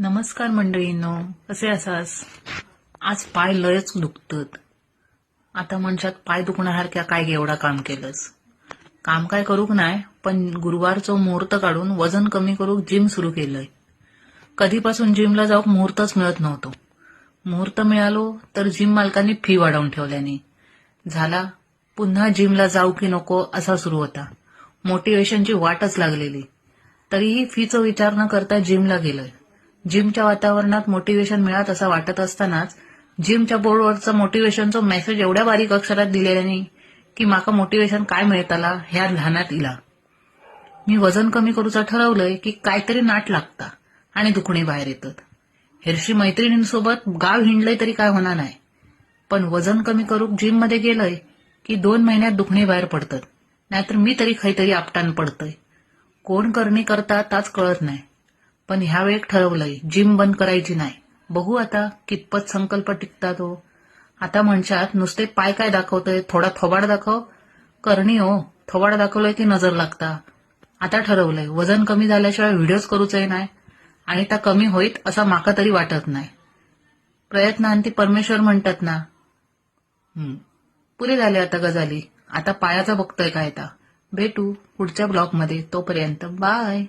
नमस्कार मंडळींनो, कसे आसास? आज पाय लयच दुखतात. आता म्हणशात पाय दुखण्यासारख्या काय गे एवढा काम केलंस. काम काय करूक नाही, पण गुरुवारचो मुहूर्त काढून वजन कमी करूक जिम सुरू केलंय. कधीपासून जिमला जाऊक मुहूर्तच मिळत नव्हतो. मुहूर्त मिळालो तर जिम मालकांनी फी वाढवून ठेवल्याने झाला. पुन्हा जिमला जाऊ की नको असा सुरू होता. मोटिवेशनची वाटच लागलेली. तरीही फीचा विचार न करता जिमला गेलोय. जिमच्या वातावरणात मोटिवेशन मिळत असं वाटत असतानाच जिमच्या बोर्डवरचा मोटिवेशनचा मेसेज एवढ्या बारीक अक्षरात दिलेल्याने की माका मोटिवेशन काय मिळताला ह्या ध्यानात इला. मी वजन कमी करूचं ठरवलंय की काहीतरी नाट लागता आणि दुखणे बाहेर येतात. हेरशी मैत्रिणींसोबत गाव हिंडलंय तरी काय होणार नाही, पण वजन कमी करूक जिम मध्ये गेलंय की 2 महिन्यात दुखणे बाहेर पडतात. नाहीतर मी तरी काहीतरी आपटान पडतंय. कोण करणी करता ताच कळत नाही. पण ह्यावेळी ठरवलंय जिम बंद करायची नाही. बघू आता कितपत संकल्प टिकता तो. आता म्हणशात नुसते पाय काय दाखवतोय, थोडा थोबाड दाखव. करणी हो, थोबाड दाखवलंय की नजर लागता. आता ठरवलंय वजन कमी झाल्याशिवाय व्हिडिओज करूचही नाही आणि त्या कमी होईत असा माका तरी वाटत नाही. प्रयत्नांती परमेश्वर म्हणतात ना. पुरे झाले आता गजाली. आता पायाचा बघतोय काय आता. भेटू पुढच्या ब्लॉगमध्ये. तोपर्यंत बाय.